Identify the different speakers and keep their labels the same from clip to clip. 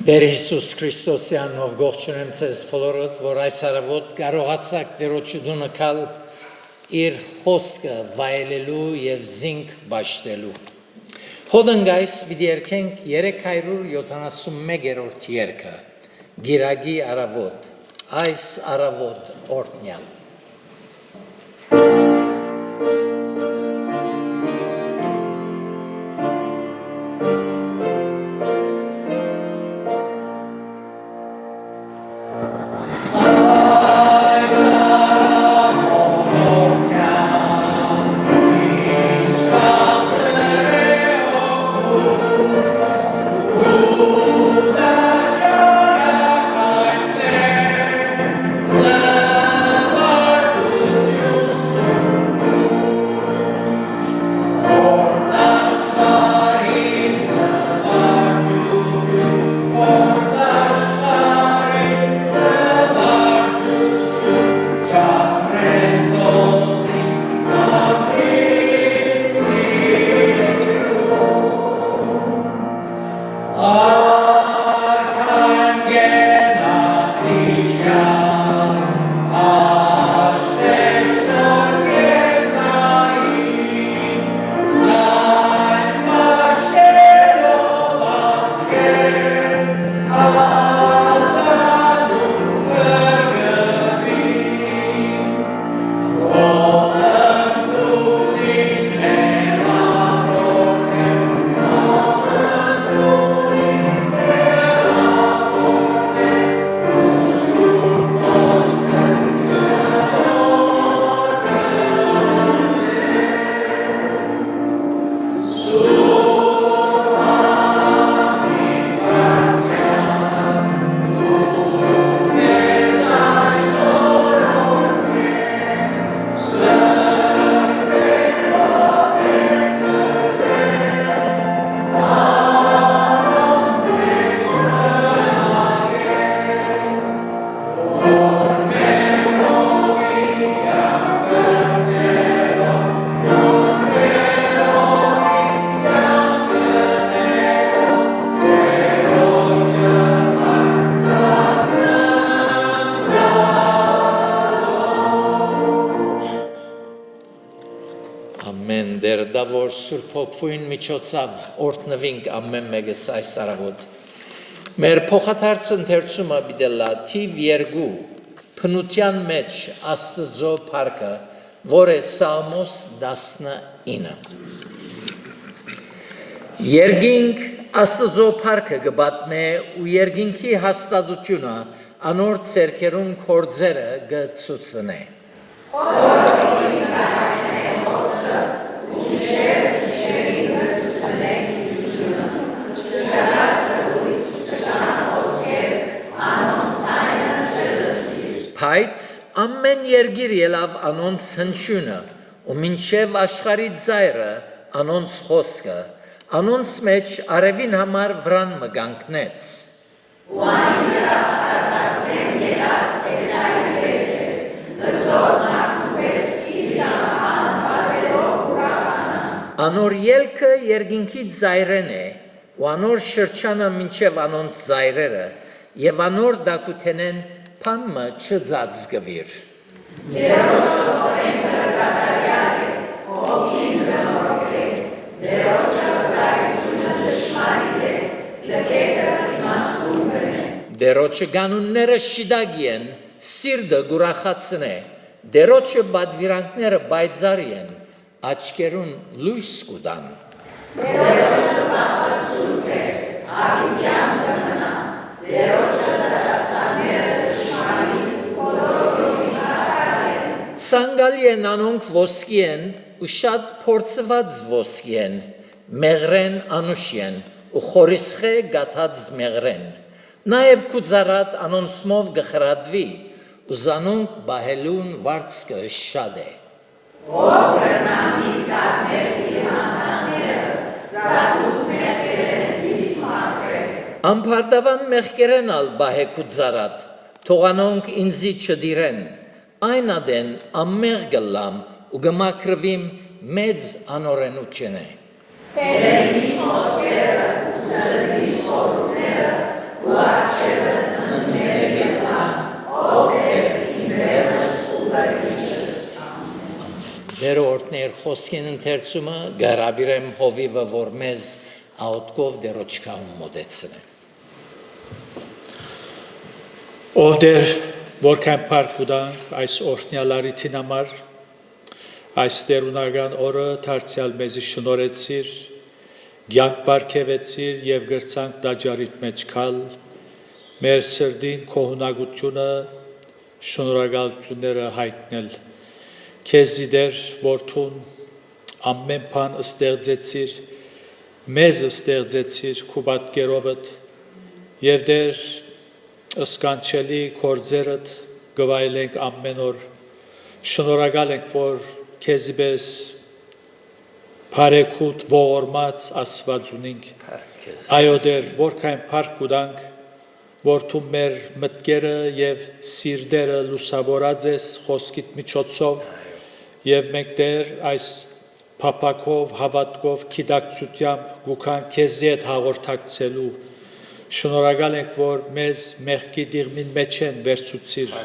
Speaker 1: Տեր Հիսուս Քրիստոսի անունով ողջունում ձեզ բոլորդ, որ այս առավոտ կարողացաք Տերոջի տունը գալ իր խոսքը վայելելու եւ զինք բաշխելու։ Հոդնգայս պիտի երգենք 371-րդ երգը, Գիրագի առավոտ, այս առավոտ օրհնյալ։ Որ Սուրբ Հոգին միջոցով օրհնվենք ամեն մեկս այս առավոտ։ Մեր փոխադարձ ընթերցումը բիդելա թիվ 2 փնության մեջ Աստծո փառքը, որ է Սաղմոս 19։ Երգինք Աստծո փառքը գբատնե ու երգինքի հաստատությունը անոր ցերկերուն կորձերը գծուցնե։ Բայց ամեն երգիր ելավ անոնց հնչյունը, ու մինչև աշխարհի ծայրը անոնց խոսքը, անոնց մեջ արևին համար վրան մգանքնեց։ Ու այնիրա պատրաստեն ելած Էսայի պես է, գզոր մարկուպես իրիան բազելով ուրախանը։ Անոր ելքը երգինքի ծայրեն է, ու անոր շրջանը մինչև անոնց ծայրերը, և անոր դակութենեն Փամը չձածկվիր։ Դերոջը օրենքը կատարյալ է, հոգին գնորոք է, դերոջը վրայությունը ճշմարիտ է, լկետը իմաստուն է։ Դերոջը գանունները շիդագի են, սիրտը գուրախացն է, դերոջը բադվիրանքները բայձարի են, աչքերուն լույս կուտան։ Դերոջը բախը սուրբ է, աղիքյան կմնա, դերոջը դրաստանները Ցանգալի են անոնք ոսկի են ու շատ փորձված ոսկի են, մեղրեն անուշ են ու խորիսխե գաթած մեղրեն, նաև կուծարատ անոնցմով գխրադվի ու զանոնք բահելուն վարձկը շատ է։ Ով գրնամի կատներ իրանցանները, ծածուկ մեղկերեն զիսմակրե։ Ամպարտավան մեղկերեն ալ բահե կուծարատ, թողանոնք ինձի չդիրեն, այն ադեն ամեղ գլամ ու գմակրվիմ մեծ անօրենություն է։ Հերենից խոսքերը, սրտից խորհուրդները, Դեր օրդներ խոսքին ընթերցումը գարավիրեմ հովիվը, որ մեզ աուտկով դերոչկահում մոդեցնե։
Speaker 2: Ով դեր որքան պարկ ուդանք այս օրհնյալարիթին համար, այս դերունական օրը դարձյալ մեզի շնորհեցիր, կյանք պարգևեցիր եւ գրցանք դաջարիտ մեջ քալ, մեր սրդին քոհունակությունը, շնորհակալությունները հայտնել։ Քեզի դեր որդուն ամեն բան ստեղծեցիր, մեզ ստեղծեցիր քու պատկերովդ եւ դեր ըսկանչելի կորձերդ գվայելենք ամեն օր, շնորհակալ ենք, որ քեզի պես բարեքուտ ողորմած Աստված ունենք, այո դեր որքան փառք ուտանք, որդու մեր մտքերը եւ սիրտերը լուսավորած ես խոսքիդ միջոցով եւ մենք դեր այս փափակով, հավատքով, գիտակցությամբ գուքան քեզի հետ հաղորդակցելու շնորհակալ ենք, որ մեզ մեղքի դիրմին մեջ են վերցուցիր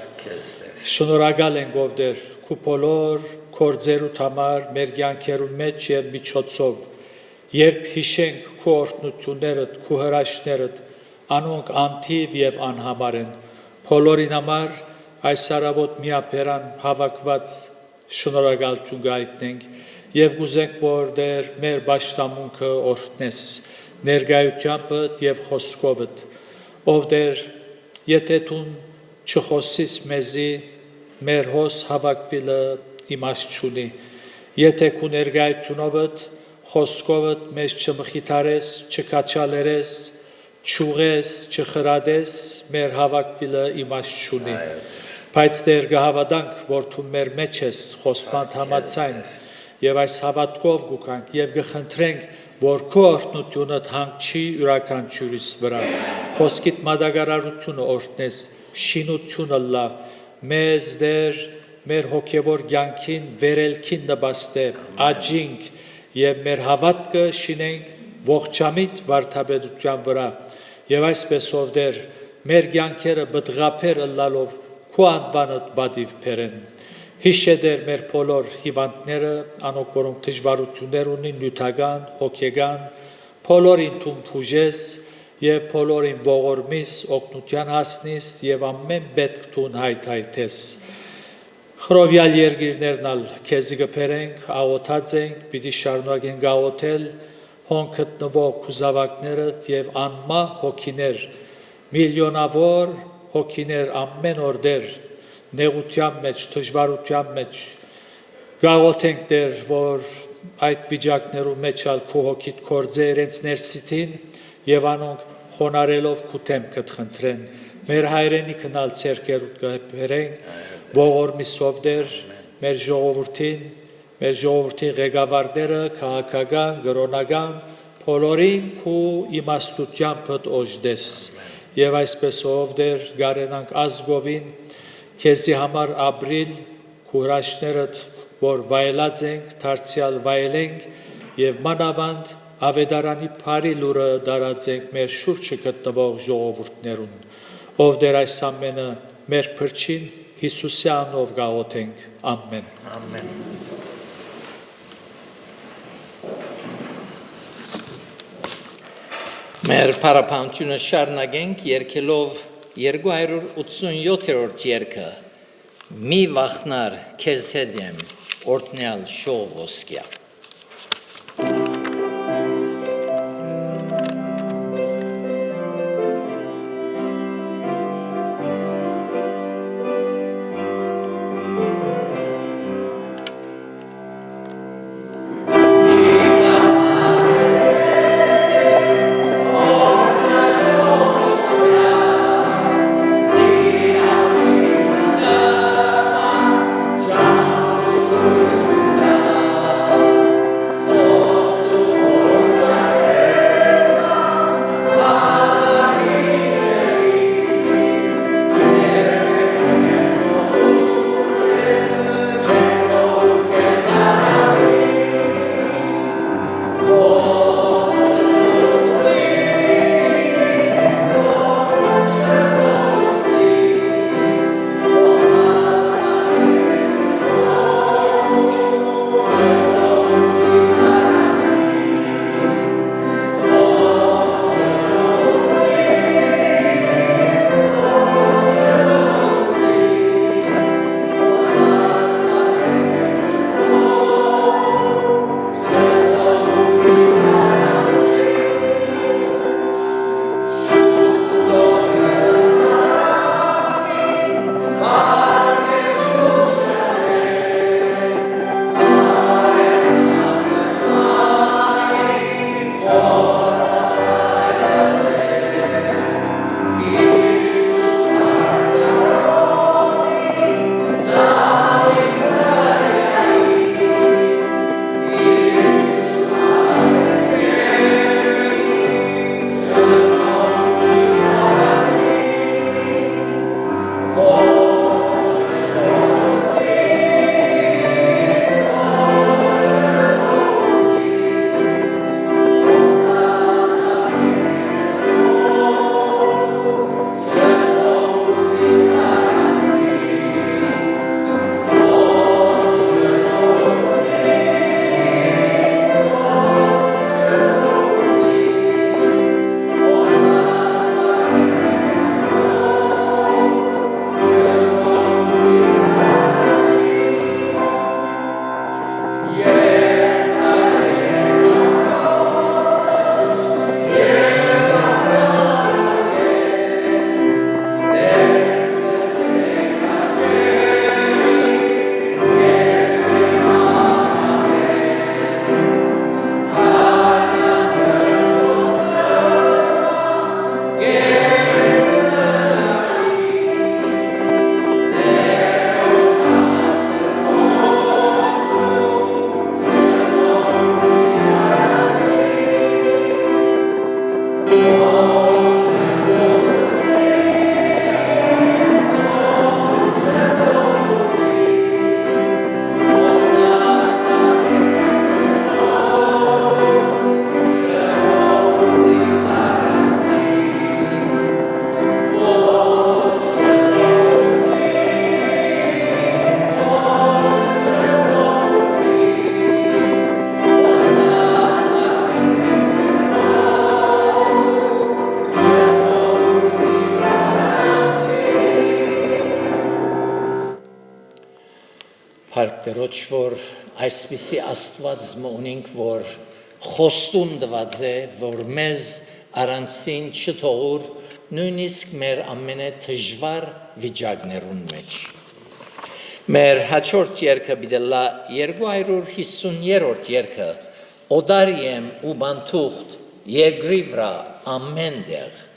Speaker 2: շնորհակալ ենք ով դեր քու բոլոր կորձերուդ համար մեր կյանքերուն մեջ եւ միջոցով երբ հիշենք քու օրհնություններդ, քու հրաշքներդ անոնք անթիվ եւ անհամար են բոլորին համար այս արավոտ միաբերան հավաքված շնորհակալություն գայտնենք եւ գուզենք որ դեր մեր պաշտամունքը օրհնես ներկայությամբ եւ խոսքովդ ով դեր եթե դու չխոսես մեզի մեր հոս հավաքվելը իմաստ չունի եթե քու ներկայությունովդ խոսքովդ մեզ չմխիթարես չկաչալերես չուղես չխրադես մեր հավաքվելը իմաստ չունի բայց դեր գհավատանք որ դու մեր մեջ ես խոսման համաձայն եւ այս հավատքով գուքանք եւ գխնդրենք որ քո օրհնությունը հանգչի յուրաքանչյուրիս վրա խոսքիդ մատակարարությունը օրհնես շինությունը լա մեզ դեր մեր հոգեվոր կյանքին վերելքին նպաստե աճինք եւ մեր հավատքը շինենք ողջամիտ վարդապետության վրա եւ այսպես ով դեր մեր կյանքերը բդղափեր ըլլալով քո անբանդ բադիվ բերեն հիշե դեր մեր բոլոր հիվանդները անոնք որոնք դժվարություններ ունին նյութական հոգեգան բոլորին դու փուժես եւ բոլորին ողորմիս օգնության հասնիս եւ ամեն պետք դու հայթայթես Խրովյալ երգիրներն ալ քեզի գբերենք աղոթած ենք պիտի շարունակենք աղոթել հոնքդ նվող կուզավակներդ եւ անմա հոգիներ միլիոնավոր հոգիներ ամեն օր դեր նեղության մեջ, դժվարության մեջ գաղոթենք դեր, որ այդ վիճակներու մեջ ալ քու հոգիդ կործե իրենց ներսիտին եւ անոնք խոնարելով քու թեմքդ խնդրեն մեր հայրենիքն ալ ցերկերուտ կբերենք ողորմիսով դեր մեր ժողովրդի ղեկավարները քաղաքական, գրոնական բոլորին քու իմաստությամբ օժդես եւ այսպես ով դեր գարենանք ազգովին քեզի համար ապրիլ քու հրաշքներդ որ վայելած ենք դարձյալ վայելենք եւ մանավանդ ավետարանի բարի լուրը դարածենք մեր շուրջը գտնվող ժողովուրդներուն ով դեր այս ամենը մեր փրկին Հիսուսի անունով գաղոթենք ամեն
Speaker 1: ամեն Մեր պարապանությունը շարունակենք երկելով 287-րդ երգը Մի վախնար քեզ հետ եմ օրհնյալ շող ոսկյա Փառք Տերոջ, որ այսպիսի Աստվածը ունենք, որ խոստում տված է, որ մեզ առանցին չթողուր նույնիսկ մեր ամենադժվար վիճակներուն մեջ։ Մեր հաջորդ երգը բիդելա 250-րդ երգը Օդարիեմ ու բանթուղթ երկրի վրա ամեն տեղ։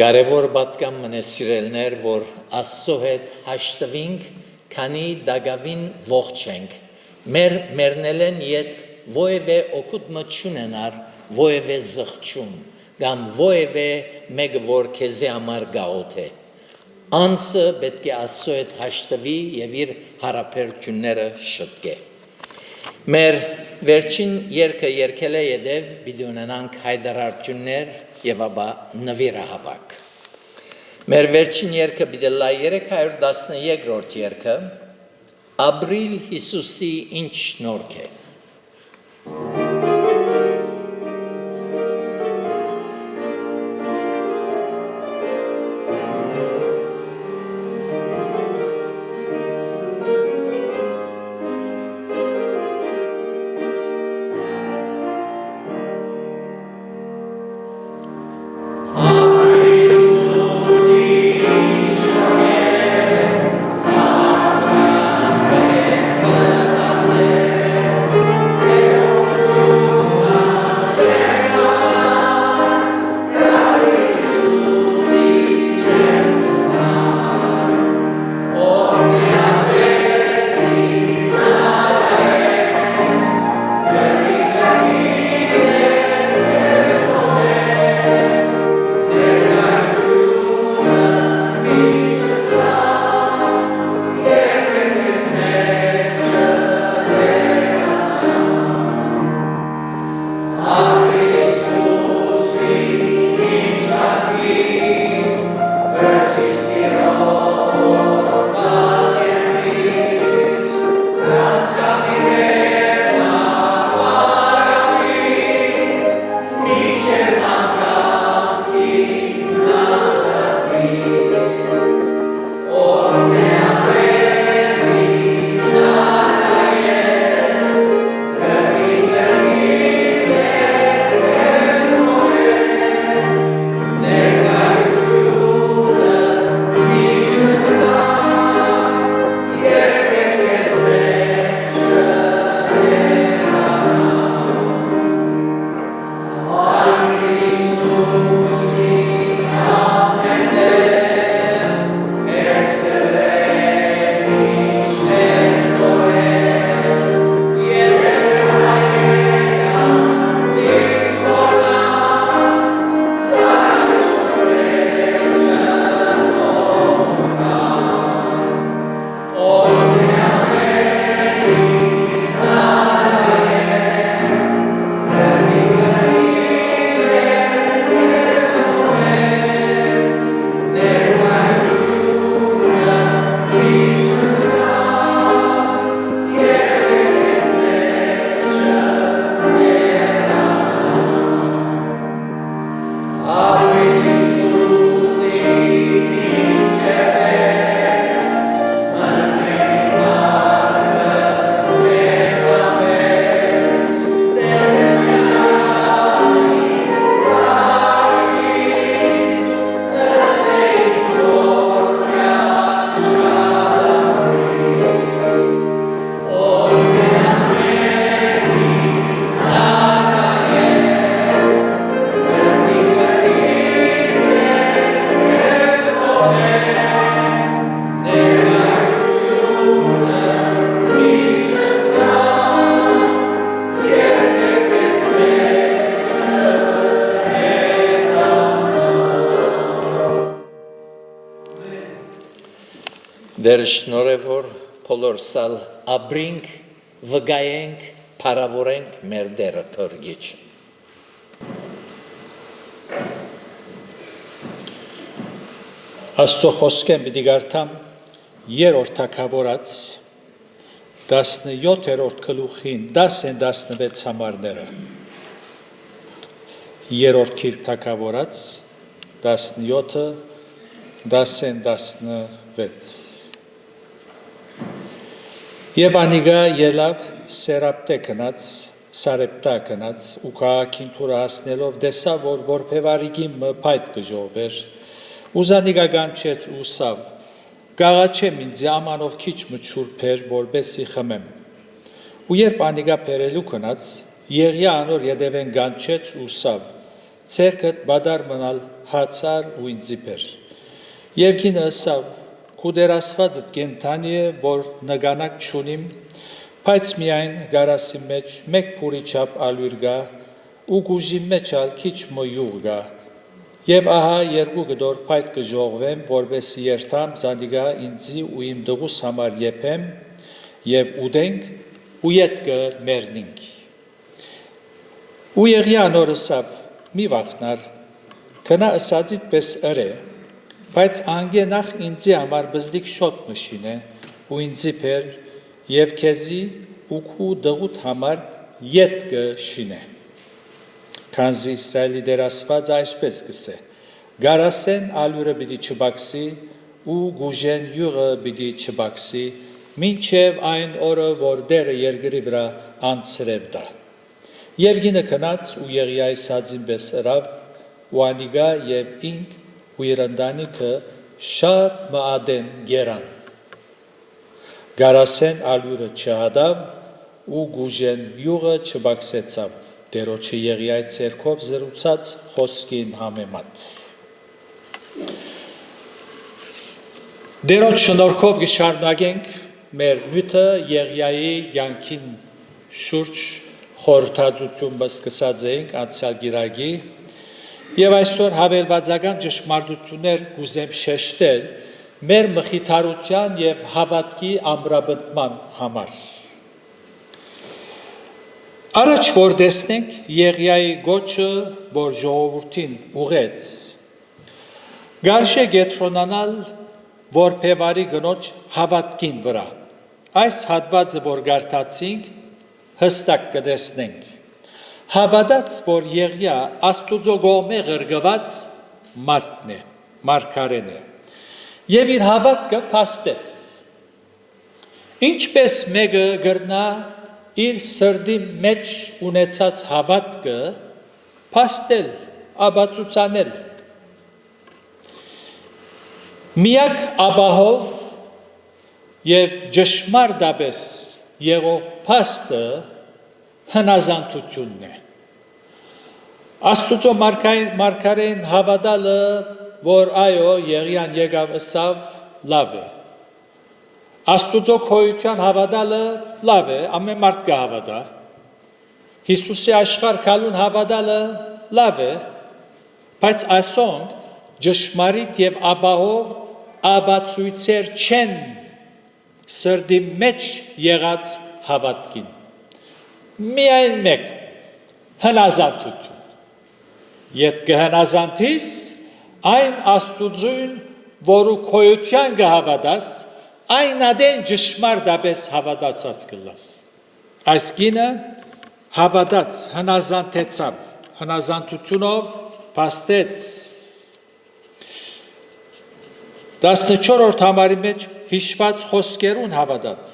Speaker 1: Կարևոր պատկան մնե սիրելներ, որ Աստծո հետ հաշտվենք, քանի դակավին ողջ ենք։ Մերնելեն յետք ովևէ օգուտ չունենար, ովևէ զղջում, կամ ովևէ մեկը որ քեզի համար գաղութ է։ Անձը պետք է Աստծո հետ հաշտվի եւ իր հարաբերությունները շտկե։ Մեր վերջին երգը երգել է յետև պիտի ունենանք հայտարարություններ եւ ապա նվիրահավաք։ Մեր վերջին երգը պիտի լա 313-րդ երգը Ապրիլ Հիսուսի ինչ շնորհք է։ Դեր շնորհիվ որ բոլորսալ ապրենք, վգայենք, փառավորենք մեր Տերը Փրկիչը։
Speaker 2: Աստծո խոսքը մի գարտամ երրորդ թագավորաց 17-րդ գլուխին 10-16 համարները երրորդ գիրք թագավորաց 17 10-16 Եվ անիգա ելավ Սերապտե կնաց Սարեպտա կնաց ու քաղաքին թուրը հասնելով դեսա որ որբևարիգի մփայտ կժովեր Ուզանիգա գանչեց ու սավ Գաղաչեմ ինձ ամանով քիչ մչուրփեր որբեսի խմեմ ու երբ անիգա փերելու կնաց Եղիա անոր յետևեն գանչեց ու սավ Ցերկդ բադար մնալ հացար ու ինձիպեր Եվ գինը սավ Կուդերասվածդ կենթանի է որ նգանակ չունիմ բայց միայն գարասի մեջ մեկ փուրի չափ ալույր գա ու գուժի մեջ ալ քիչ մյուղ գա Եվ ահա երկու գդոր փայտ կժողվեմ, որբեսի երթամ զանիգա ինձի ու իմ դղուս համար եփեմ եւ ուդենք ու յետքը մեռնինք։ Ու Եղիա նորսավ մի վախնար կնա ըսածիդ պես ըրե, բայց անգե նախ ինձի համար բզդիկ շոտ մշինե ու ինձի փեր եւ քեզի ու քու դղուտ համար յետքը շինե։ Քանզի Իսրայելի դերասված այսպես կսե Գարասեն ալյուրը պիտի չբաքսի ու գուժեն յուղը պիտի չբաքսի մինչև այն օրը որ դերը երկրի վրա անցրև դա Եվ գինը կնաց ու Եղիայի սածին պես ըրավ ու անիգա եւ ինք ու իր ընտանիքը շատ մադեն գերան Գարասեն ալյուրը չհադավ ու գուժեն յուղը չբաքսեցավ Դերոջը Եղիայի ցերկով զրուցած խոսքին համեմատ Դերոջ շնորհքով գշարունակենք մեր նյութը Եղիայի յանքին շուրջ խորհրդածություն բսկսած ենք անցյալ գիրագի եւ այսօր հավելվածական ճշմարտություններ կուզեմ շեշտել մեր մխիթարության եւ հավատքի ամրապնդման համար Առաջ որ տեսնենք Եղիայի գոչը, որ ժողովրդին ուղեց, գարշե գետրոնանալ որբևարի գնոջ հավատքին վրա, այս հատվածը որ գարտացինք, հստակ կտեսնենք, հավատաց, որ Եղիա Աստուծո գողմե ղրգված մարդն է, մարգարեն է, եւ իր հավատքը փաստեց, ինչպես մեկը գրնա իր սրդի մեջ ունեցած հավատքը փաստել, աբացուցանել միակ աբահով եւ ճշմարտապես եղող փաստը հնազանդությունն է Աստուծո մարգարեն հավատալը որ այո Եղիան եկավ ըսավ լավ է Աստուծո քոյության հավատալը լավ է, ամեն մարդ կհավատա։ Հիսուսի աշխարհ քալուն հավատալը լավ է, բայց այսօր ճշմարիտ եւ աբահով աբացույցեր չեն սրդի մեջ եղած հավատքին։ Միայն մեկ հնազանդություն։ Երբ կհնազանդիս, այն Աստուծուն, որու քոյության կհավատաս, Այն ադեն ճշմարտապես հավատացած կլաս։ Այս կինը հավատաց, հնազանդեցավ, հնազանդությունով փաստեց։ 14-րդ համարի մեջ հիշված խոսքերուն հավատաց։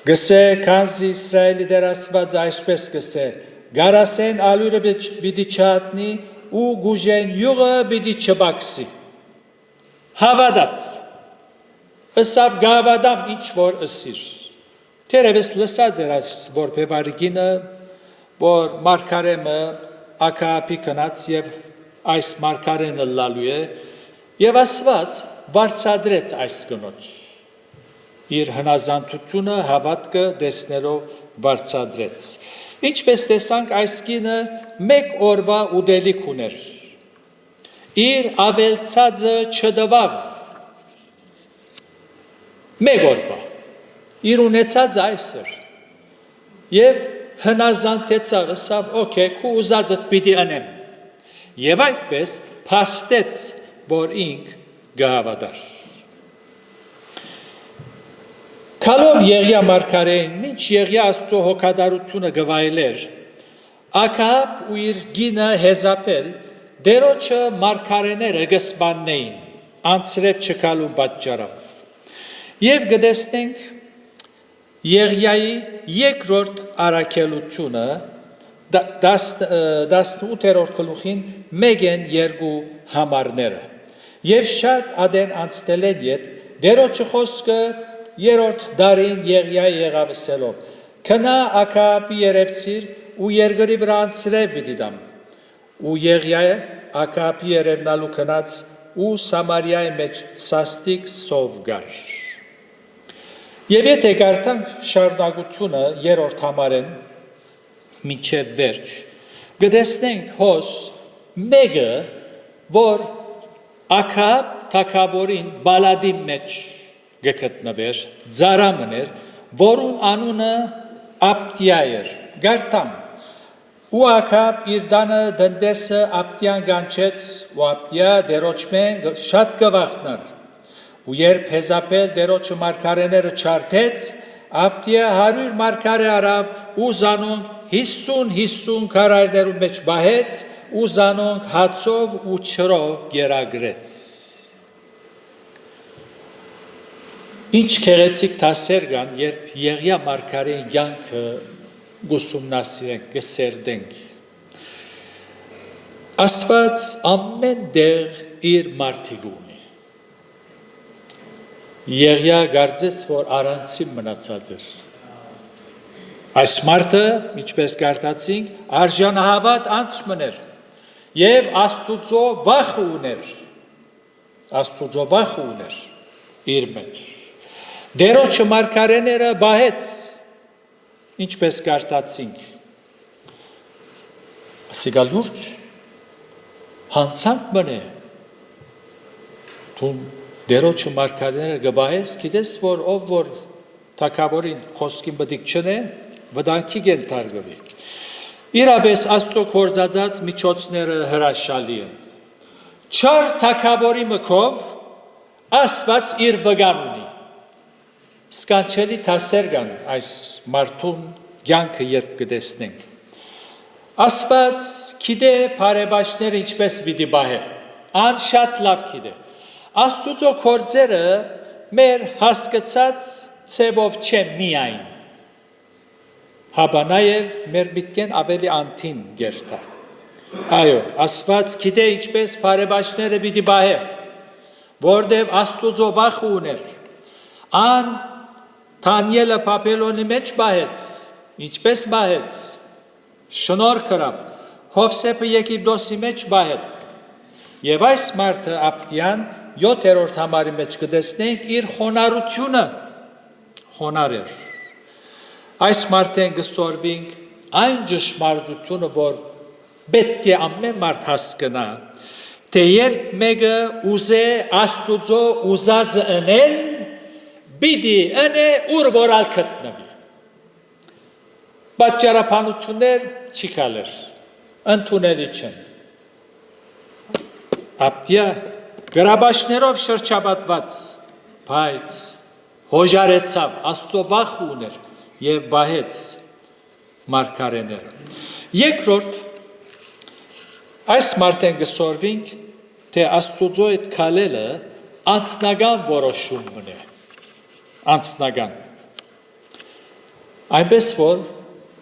Speaker 2: Գսե քանզի Իսրայելի դերասված այսպես գսե, գարասեն ալյուրը պիտի չհատնի ու գուժեն յուղը պիտի չբաքսի։ Հավատաց։ Ըսավ գավադամ ինչ որ ըսիր։ Թերևս լսած էր այս որբևարիգինը, որ մարգարեմը ակապի կնաց եւ այս մարգարենը լալու է եւ ասված բարձադրեց այս կնոջ։ Իր հնազանդությունը հավատքը տեսնելով բարձադրեց։ Ինչպես տեսանք այս կինը մեկ օրվա ուդելիք ուներ։ Իր ավելցածը չդվավ մեկ օրվա իր ունեցած այսր եւ հնազանդեցավ ասավ օքեյ քու ուզածդ պիտի անեմ եւ այդպես փաստեց որ ինք գահավատար Քալով Եղիա մարգարեին մինչ Եղիա Աստծո հոգադարությունը գվայելեր Աքահաբ ու իր գինը Հեզապել դերոջը մարգարեները գսպաննեին անցրև չկալու պատճառով եւ գտեսնենք Եղիայի երկրորդ առաքելությունը 18-րդ գլուխին 1-2 համարները եւ շատ ադեն անցնել են իդ դերոջը խոսքը երրորդ դարին Եղիայի եղավսելով քնա Աքահաբի երևցիր ու երկրի վրա անցրև պիտի դամ ու Եղիայի Աքահաբի երևնալու քնած ու Սամարիայի մեջ սաստիկ սով գար Եվ եթե գարտանք շարունակությունը երրորդ համարեն մինչև վերջ գտեսնենք հոս մեկը որ Աքահաբ թագավորին բալադի մեջ գտնվեր ծարամներ որուն անունը Աբդիա էր գարտամ ու Աքահաբ իր դանը դնդեսը Աբդիան գանչեց ու Աբդիա դերոջմեն շատ գվախներ ու երբ Հեզապել դերոջը մարգարեները չարթեց Աբդիա 100 մարգարե արավ ու զանոնք 50 քարայրներու մեջ բահեց ու զանոնք հացով ու չրով գերագրեց Ինչ քեղեցիկ դասեր կան երբ Եղիա մարգարեի կյանքը գուսումնասիրենք գսերդենք Աստված ամեն դեղ իր մարդիկ ունի Եղիա գարձեց, որ առանցին մնացած էր։ Այս մարդը, ինչպես գարտացինք, արժանահավատ անցմն էր և Աստուծո վախը ուներ իր մեջ։ Դերոջը մարգարեները բահեց, ինչպես գարտացինք։ Ասիկա լուրջ, հանցանք մն է, թուն Դերոջը մարգարեները գբահես, գիտես, որ ով որ թագավորին խոսքին բդիկ չնե, վտանգի գենթարգվի։ Իրապես Աստծո կործածած միջոցները հրաշալի են։ Չար թագավորի մկով Աստված իր վգան ունի։ Սկանչելի թասեր կան այս մարդուն կյանքը երբ կտեսնենք։ Աստված գիտե բարեբաշները ինչպես պիտի բահե։ Ան շատ լավ գիտե։ Աստուծո կործերը մեր հասկացած ծևով չէ միայն, հաբա նաև մեր միտքեն ավելի անթին գերտա։ Այո, Աստված գիտե ինչպես բարեբաշները պիտի բահե, որտև Աստուծո վախը ուներ, ան Դանիելը Բաբելոնի մեջ բահեց, ինչպես բահեց, շնորհ կրավ, Հովսեփը Եգիպտոսի մեջ բահեց, եւ այս մարդը Աբդիան 7-րդ համարի մեջ կտեսնենք իր խոնարհությունը խոնար էր այս մարդեն գսորվինք այն ճշմարտությունը որ պետք է ամեն մարդ հասկանա թե երբ մեկը ուզե Աստուծո ուզածը անել պիտի անե ուր որալ գտնվի պատճառաբանություններ չի կալեր ընդունելի չեն Աբդիա գրաբաշներով շրջապատված, բայց հոժարեցավ, Աստծո վախ ուներ և բահեց մարգարեները։ Երկրորդ, այս մարդեն գսորվինք, թե Աստուծո այդ քալելը անձնական որոշումն է, անձնական։ Այնպես որ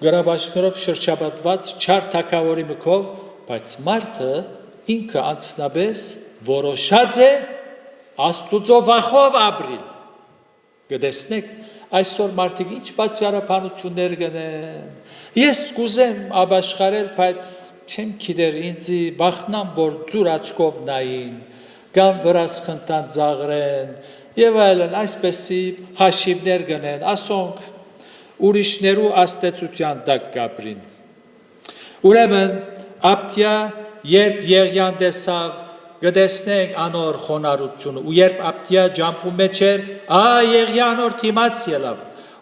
Speaker 2: գրաբաշներով շրջապատված չար թագավորի մկով, բայց մարդը ինքը անձնապես որոշած է Աստուծո վախով ապրիլ։ Գտեսնեք, այսօր մարդիկ ինչ պատճառաբանություններ գնեն։ Ես կուզեմ ապաշխարել, բայց չեմ գիտեր ինձի բախնամ, որ ձուր աչքով նային, կամ վրաս խնդան ծաղրեն, եւ այլն, այսպեսի հաշիվներ գնեն, ասոնք ուրիշներու աստեցության տակ կապրին։ Ուրեմն Աբդիա երբ Եղիան տեսավ գտեսնենք անոր խոնարհությունը ու երբ ապտիա ջամփու մեջ էր եղի անոր թիմած ելավ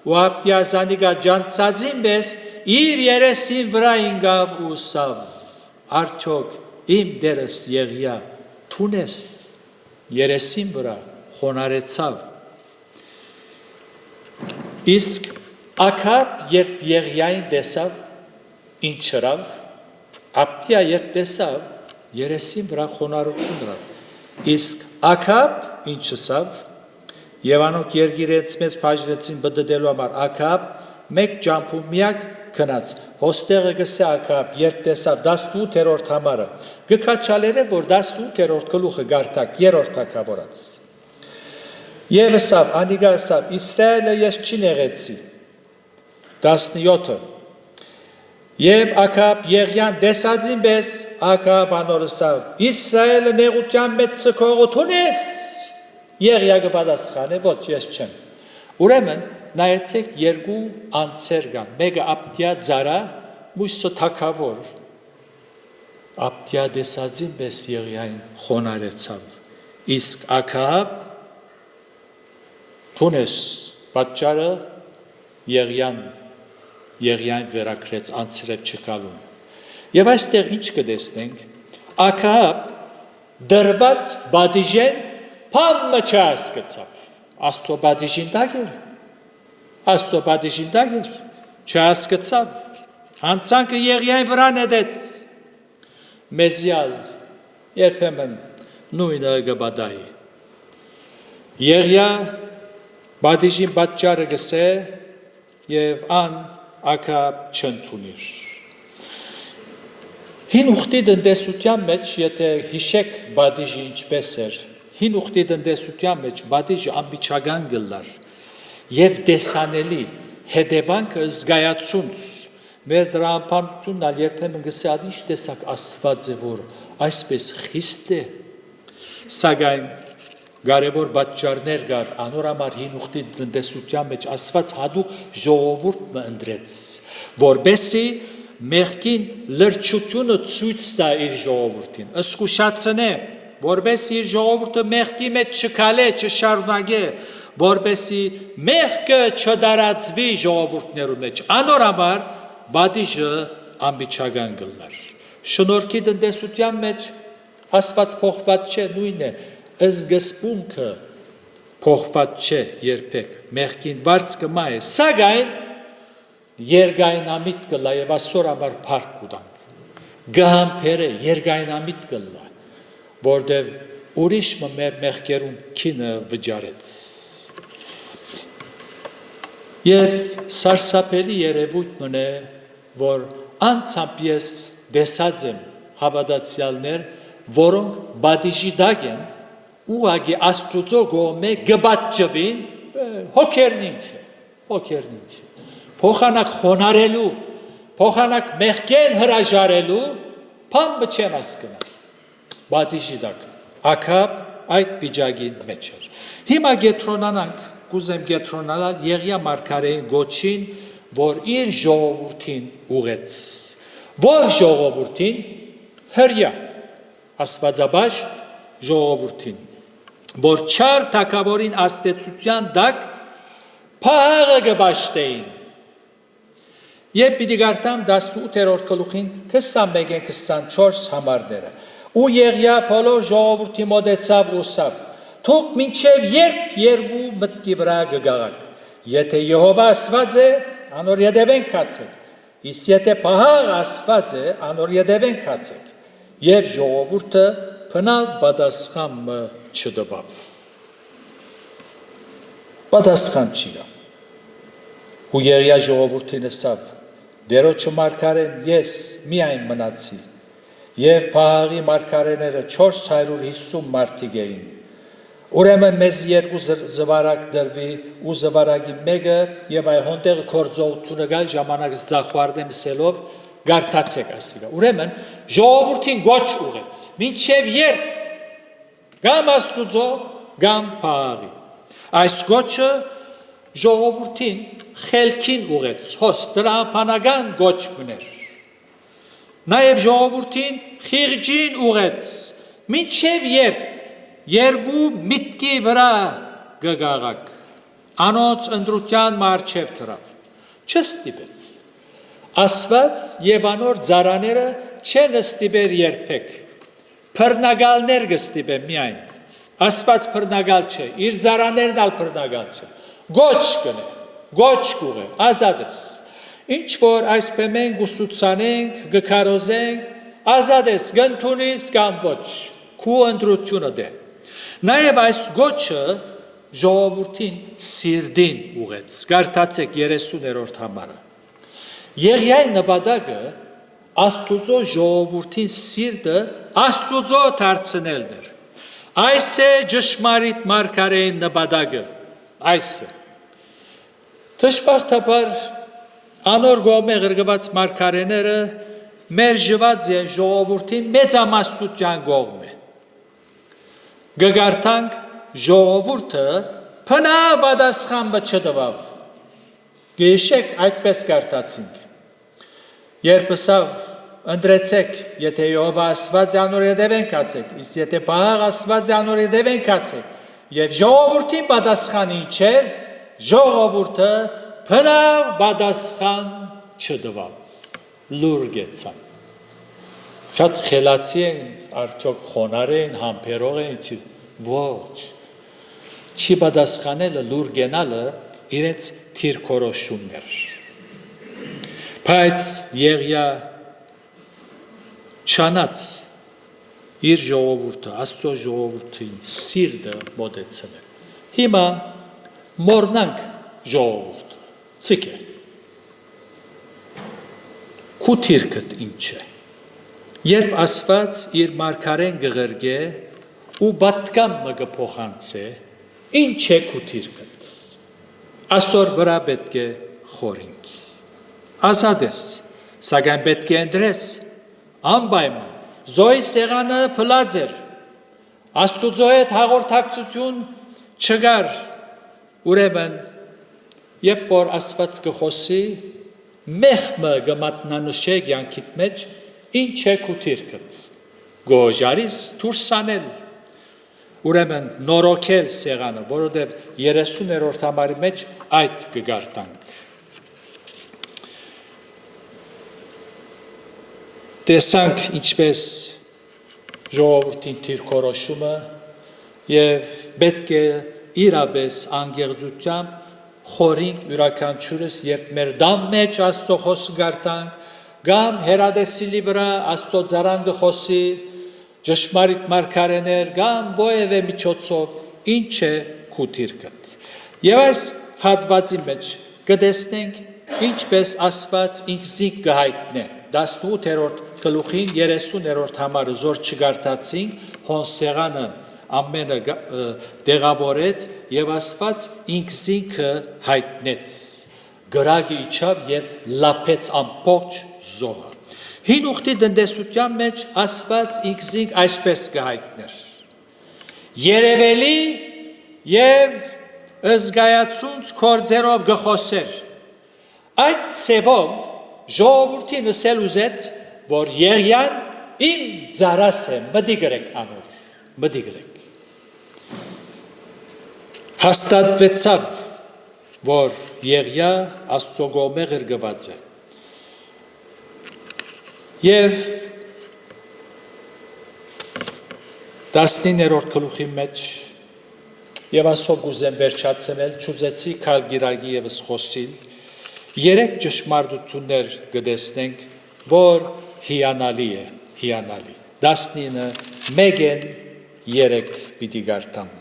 Speaker 2: ու ապտիա զանիգա ջանցածին պես իր երեսին վրա ինգավ ու սավ արդյոք իմ դերս եղիա թունես երեսին վրա խոնարեցավ իսկ ակապ երբ եղիային տեսավ ինչ չրավ ապտիա երբ տեսավ երեսին վրա խոնարհություն դրավ իսկ ակապ ինչ ասավ եւ անոնք երգիրեց մեծ բաժնեցին բդդելու համար ակապ մեկ ջամփու միակ քնած հոստեղը գսե ակապ երբ տեսավ 18-րդ համարը գկաչալերը որ 18-րդ գլուխը գարտակ 3-րդ թագավորած եւ ասավ անիգա ասավ Իսրայելը ես չի նեղեցի 17 Եվ ակապ եղյան դեսածին պես ակապ անորսավ Իսրայելը նեղության մեծ ցկողը թունես եղյակը պատասխանը ոչ ես չեմ ուրեմն նայեցեք երկու անձեր կան մեկը ապտիա ծառա մույսը թակավոր ապտիա դեսածին պես եղյային խոնարեցավ իսկ ակապ թունես պատճառը եղյան վերակրեց անցրև չկալուն եւ այստեղ ինչ կտեսնենք ակապ դրված բադիժեն փամը չհասկացավ աստծո բադիժին դագեր չհասկացավ հանցանքը եղյային վրա նետեց մեզյալ երբեմն նույնը գբադայի եղյա բադիժին պատճառը գսե եւ ան ակապ չընդունիր հին ուխտի տնտեսության մեջ եթե հիշեք բադիժը ինչպես էր հին ուխտի տնտեսության մեջ բադիժը ամբիջական գլար եւ դեսանելի հետևանքը զգայացունց մեր դրամապանությունն ալ երբեմն գսե ադիշ տեսակ աստված է որ այսպես խիստ է սակայն կարևոր պատճառներ կար անոր համար հին ուխտի տնտեսության մեջ աստված հadoop ժողովուրդ մը ընդրեց որբեսի մեղքին լրջությունը ցույց տա իր ժողովրդին ըսկուշացնե որբեսի իր ժողովուրդը մեղքի մեջ չքալե չշարունակե որբեսի մեղքը չդարածվի ժողովուրդներու մեջ անոր համար բադիժը ամբիջական գլար շնորհքի տնտեսության մեջ աստված փոխված չէ նույնն է զգսպունքը փոխված չէ երբեք մեղքին բարձ կմա է սակայն երգայնամիտ կլա եւ այսօր համար փառք կուտանք գահամբերը երգայնամիտ կլա որտեւ ուրիշ մեր մեղքերուն քինը վճարեց եւ սարսափելի երևույթ մնե որ անցամբ ես դեսած եմ հավատացյալներ որոնք բադիժի դակ են ուղագի աստուծո գոմե գբաճվին հոգերնինչ փոխանակ խոնարելու փոխանակ մեղքեն հրաժարելու փամը չեն հասկնա բադիժի դակ ակապ այդ վիճակի մեջ էր հիմա գետրոնանանք կուզեմ գետրոնանալ եղիա մարգարեին գոչին որ իր ժողովրդին ուղեց որ ժողովրդին հրյա աստվածաբաշտ ժողովրդին որ չար թակավորին աստեցության դակ փաղը գբաշտեին եւ պիտի գարտամ 18-րդ գլուխին 21-24 համարները ու եղյա բոլոր ժողովրդի մոտեցավ ուսավ թող մինչև երբ երկու մտքի վրա գգաղակ եթե Եհովա ասված է անոր յետևենք կացեք իսկ եթե փահաղ ասված է անոր յետևենք կացեք եւ ժողովուրդը փնավ պատասխանը չդվավ պատասխան չիրա ու եղյա ժողովրդին ասավ դերոջը մարգարեն ես միայն մնացի եւ փահաղի մարգարեները 450 մարդիկ էին ուրեմն մեզ երկու զվարակ դրվի ու զվարակի մեկը եւ այ հոնդեղը կորձողությունը գալ ժամանակս ծախվարդեմ սելով գարտացեք ասիգա ուրեմն ժողովրդին գոչ ուղեց մինչև երբ գամ աստուծո գամ փահաղի այս գոչը ժողովրդին խելքին ուղեց հոս դրամապանական գոչ մներ նաեւ ժողովրդին խիղճին ուղեց մինչև երկու միտքի վրա գգաղակ, անոց ընդրության մարչև թրավ, չստիպեց, ասված և անոր ձարաները չեն ստիպեր երբեք, պրնագալներ գստիպե միայն, ասված պրնագալ չէ, իր ձարաներն ալ պրնագալ չէ, գոչ կնե, գոչ կուղե, ազադես, ինչ որ այսպեմեն գուսուցանենք, գկարոզենք, ազադես, գնթունիս կամ ոչ, քու ընդրությունը դե, նաև այս գոչը ժողովուրդին սիրդին ուղեց, գարտացեք 30-րդ համարը, Եղիայի նպատակը Աստուծո ժողովրդին սիրտը Աստուծո դարձնելն էր, այս է ճշմարիտ մարգարեի նպատակը, այս է, դժբախտաբար անոր գոմե գրգված մարգարեները մերժված են ժողովրդի մեծամասնության կողմը, գգարտանք ժողովուրդը փնա պատասխան չտվավ, գիշեք այդպես գարտացինք, երբ սավ ընդրեցեք, եթե Եհովա ասված է անոր հետևեն կացեք, իսկ եթե Բաղ ասված է անոր հետևեն կացեք, և ժողովրդին պատասխան ինչ էր, ժողովուրդը փնավ պատասխան չտվավ, լուր գեցան, շատ խելացի են, արդյոք խոնար են, համբերող են, ոչ, չի պատասխանելը, լուր գենալը իրենց թիրքորոշումներ, բայց Եղիա չանաց իր ժողովուրդը, Աստծո ժողովրդին սիրտը մոտեցնել, հիմա մորնանք ժողովուրդը, ցիկ է, քու թիրքդ ինչ է, երբ ասված իր մարգարեն գղրգե ու բատկամ մը գփոխանցե, ինչ է քու թիրքդ, ասոր վրա պետք է խորինք, ազատես, սակայն պետք է ընդրես, անպայման, զոյի սեղանը փլած էր, Աստուծո հետ հաղորդակցություն չկար, ուրեմն, երբ որ ասված կխոսի, մեխմը գմատնանշե կյանքիդ մեջ, ինչ է քու թիրքդ, գոժարիս դուրս անել, ուրեմն նորոգել սեղանը, որովհետև 30-րդ համարի մեջ այդ կգարտանք, տեսանք ինչպես ժողովրդին թիրքորոշումը և պետք է իրապես անգեղծությամբ խորինք յուրաքանչյուրս, երբ մեր դամ մեջ Աստծո խոսքը գարտանք, կամ հերադեսիլի վրա Աստծո ձարան գխոսի, ճշմարիտ մարգարեներ, կամ ովևէ միջոցով, ինչ է քու թիրքդ։ Եվ այս հատվածի մեջ կտեսնենք ինչպես ասված ինքզինք կհայտնե, 18-րդ գլուխին 30-րդ համարը զոր չգարտացինք, հոնսեղանը ամենը դեղավորեց և ասված ինքզինքը հայտնեց, գրագի իջավ և լապեց ամբողջ զոհը։ Հին ուխտի տնտեսության մեջ ասված ինքզինք այսպես կհայտներ, երևելի և զգայացունց կործերով գխոսեր, այդ ծևով ժողովրդին ասել ուզեց, որ Եղիան իմ ձարաս է, մտի գրեք անոր, մտի գրեք։ Հաստատվեցավ, որ Եղիա Աստծո կողմէ ղրկված է։ Եվ 19-րդ գլուխի մեջ եւ ասո գուզեմ վերջացնել, չուզեցի քալգիրագի եւս խոսիլ, 3 ճշմարտություններ կտեսնենք, որ հիանալի է, հիանալի։ 19-ը 1-ն 3 պիտի գարտամ։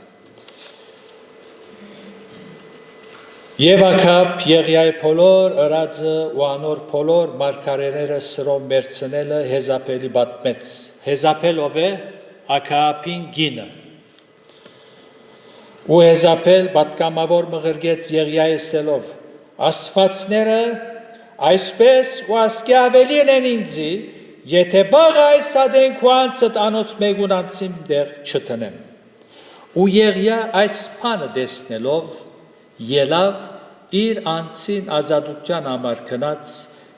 Speaker 2: Եվ ակապ Եղիայի փոլոր ըրածը ու անոր փոլոր մարգարեները սրով մերցնելը Հեզապելի բատմեց։ Հեզապել ով է, ակապին գինը։ Ու Հեզապել բատկամավոր մղրգեց Եղիայի սելով, ասվածները այսպես ու ասկի ավելին են ինձի, եթե բաղ այս ադեն քու անցըտ անոց մեգուն անցիմ դեղ չտնեմ։ Ու Եղիա այս պանը դեսնելով, ելավ իր անցին ազատության համար քնած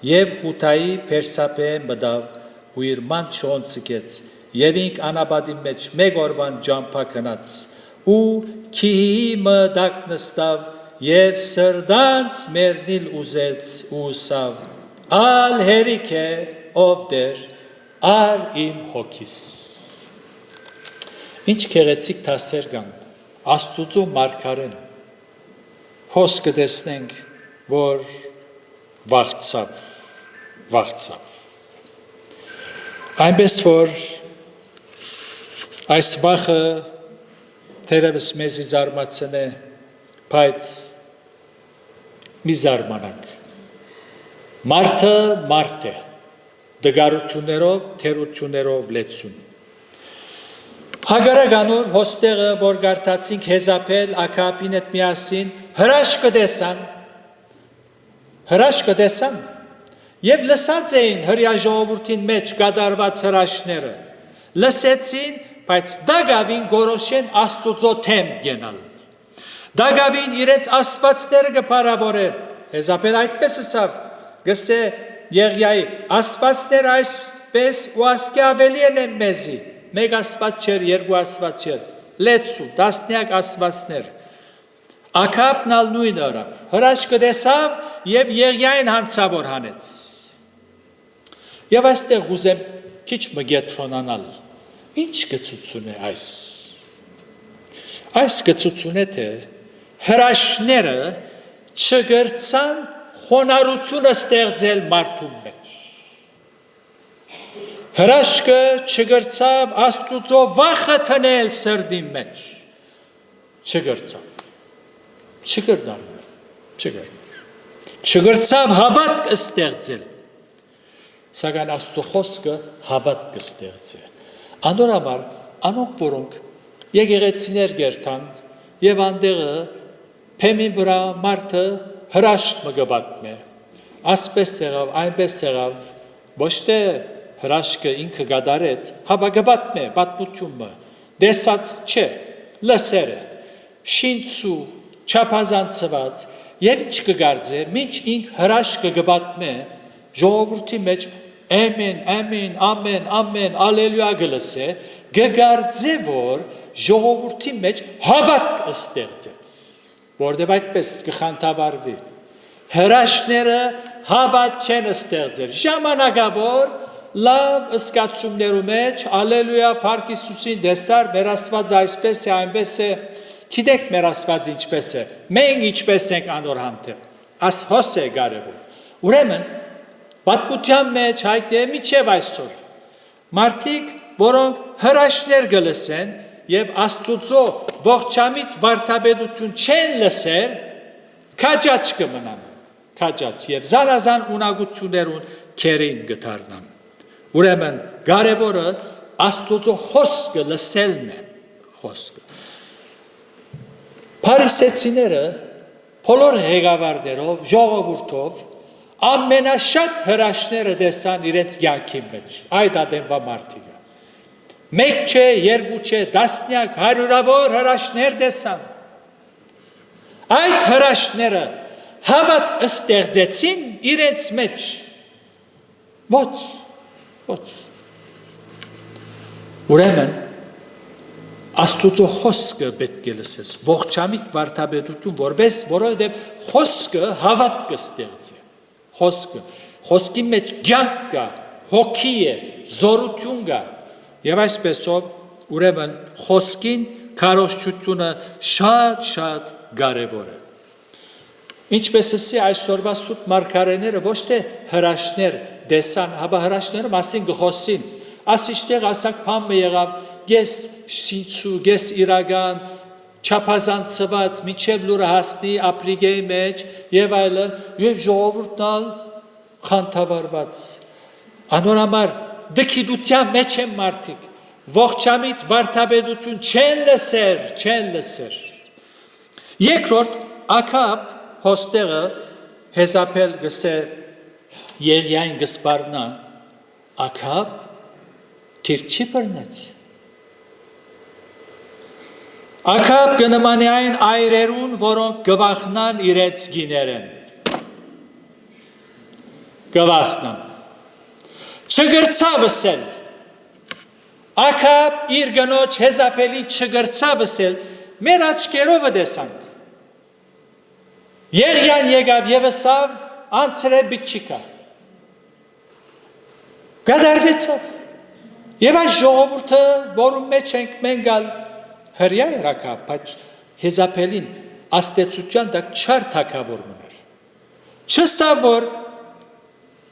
Speaker 2: և հութայի Փերսապեեն մտավ ու իր մանչոն ցկեց եւ ինք անաբադի մեջ մեկ օրվան ջամփա քնած ու քիհի մդակ նստավ եւ սրդանց մերնիլ ուզեց ու սավ ալ հերիքե ով դեր ար իմ հոգիս ինչ քեղեցիկ դասեր կան Աստուծո մարգարեն խոսքը տեսնենք որ վաղցավ այնպես որ այս վախը թերևս մեզի զարմացնե բայց մի զարմանանք մարդը մարդ է դգարություններով թերություններով լեցուն Հագարագանոր հոստեղը, որ գարտացինք հեզապել ակապին էտ միասին, հրաշ կդեսան, և լսած էին հրյա ժողովուրդին մեջ գադարված հրաշները, լսեցին, բայց դագավին գորոշեն աստուծո թեմ գենալ, դագավին իրեց աստվածները գպարավորեն, հեզապել այդպես ասավ, գսե եղյայի, աստվածներ այսպես ու ասկի ավելի են եմ մեզի, մեկ ասված չեր, երկու ասված չեր, լեցու, դասնյակ ասվածներ, ակապն ալ նույն օրավ, հրաշ կդեսավ և եղյային հանցավոր հանեց։ Եվ այստեղ ուզեմ քիչ մգետրոնանալ, ինչ գծություն է այս։ Այս գծություն է թե հրաշները չգրցան խոնարհությունը ստեղծել մարդու մեջ։ Հրաշքը չգրցավ աստուծո վախը թնել սրդի մեջ, չգրցավ հավատք ստեղծել, սակայն աստուծո խոսքը հավատք ստեղծել, անոր համար անոնք որոնք եկեղեցիներ գերտան և անդեղը փեմին վրա մարդը հրաշք մգբատմե, ասպես եղավ, այնպես եղավ, ոչ թե հրաշքը ինքը գադարեց, հաբագբատն է, պատմությունը, դեսած չէ, լսերը, շինցու, չապազանցված, և ինչ կգարձե, մինչ ինք հրաշքը գբատն է, ժողովորդի մեջ ամեն, ամեն, ամեն, ամեն, ալելույա գլսե, գգարձե, որ ժողովորդի մեջ հավատք ստեղծեց, որդև այդպես կխանթավարվի, հրաշները հավատ չեն ստեղծել, ժամանակավոր լավ ըսկացումներու մեջ, ալելույա, Փառք Հիսուսին դեսար, մեր Աստված այսպես է, այնպես է, գիտեք մեր Աստված ինչպես է, մենք ինչպես ենք անոր հանդեպ, աս հոս է կարևոր, ուրեմն, պատմության մեջ հայտնի է միջև այսօր, մարդիկ, որոնք հրաշներ գլսեն և Աստուծո ողջամիտ վարդապետություն չեն լսել, քաջաճ կմնան, քաջաճ և զանազան ունակություններուն քերին գտարնան։ Ուրեմն կարևորը Աստուծո խոսքը լսելն է, խոսքը։ Փարիսեցիները բոլոր ղեկավարներով, ժողովուրդով ամենաշատ հրաշները տեսան իրենց կյանքի մեջ, այդ ադեմվա մարդիկը։ Մեկ չէ, երկու չէ, տասնյակ, հարյուրավոր հրաշներ տեսան։ Այդ հրաշները հավատ ստեղծեցին իրենց մեջ։ Ոչ։ Ուրեմն Աստուծո խոսքը պետք է լսես, ողջամիտ վարդապետություն, որովհետև խոսքը հավատ կստեղծի, խոսքի մեջ կյանք կա, հոգի է, զորություն կա, և այսպեսով ուրեմն խոսքին քարոզչությունը շատ կարևոր է։ Ինչպես ասի այսօրվա սուրբ մարգարեները ոչ թե հրաշներ դեսան, հաբա հրաշները մասին գխոսին, ասիշտեղ ասակ փամը եղավ, գես շինցու, գես իրական, չապազանցված, միջև լուրը հասնի ապրիգեի մեջ և այլն, և ժողովուրդն խանթավարված։ Անոր համար դքիդության մեջ են մարդիկ, ողջամիտ վարդապետություն չեն լսեր։ Երկրորդ Աքաբ հոստեղը հեզապել գսե Եղիային գսպարնա, Աքաբ թիր չի բռնեց։ Աքաբ կնմանի այն այրերուն, որոնք գվախնան իրենց գիներեն։ Գվախնան։ Չգրցավ ասել, Ակապ իր գնոջ հեզապելին չգրցավ ասել, մեր աչքերովը տեսանք։ Եղյան եկավ եւ ասավ, անցրե բիչիկա։ Գադարվեցավ։ Եվ այս ժողովուրդը, որում մեջ ենք մենք գալ հրյա երակա, բայց հեզապելին աստեցության դակ չար թակավոր մներ։ Չսավ որ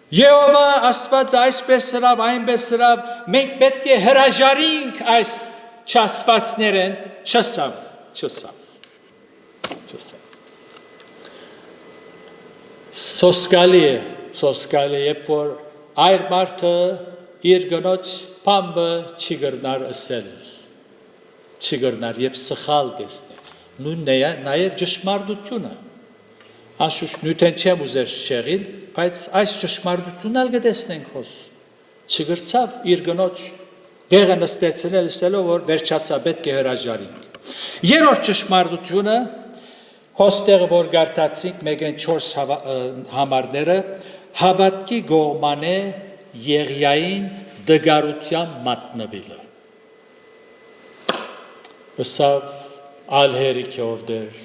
Speaker 2: Եհովա Աստված այսպես սրավ, այնպես սրավ, մենք պետք է հրաժարինք այս չասվածներեն, չսավ։ Սոսկալի է, երբ որ այր մարդը իր գնոջ պամբը չի գրնար ասել, չի գրնար և սխալ տեսնել, նույնն է նաև ճշմարտությունը, անշուշտ նյութեն չեմ ուզեր շեղիլ, բայց այս ճշմարտությունն ալ գտեսնենք հոս, չգրցավ իր գնոջ դեղը նստեցնել ասելով, որ վերջացա պետք է հրաժարինք։ Երրորդ ճշմարտությունը հոստեղը որ գարտացինք մեգեն 4 համարները հավատքի գողմանե եղյային դգարության մատնվիլը։ Ասավ ալհերիք է ովդեր,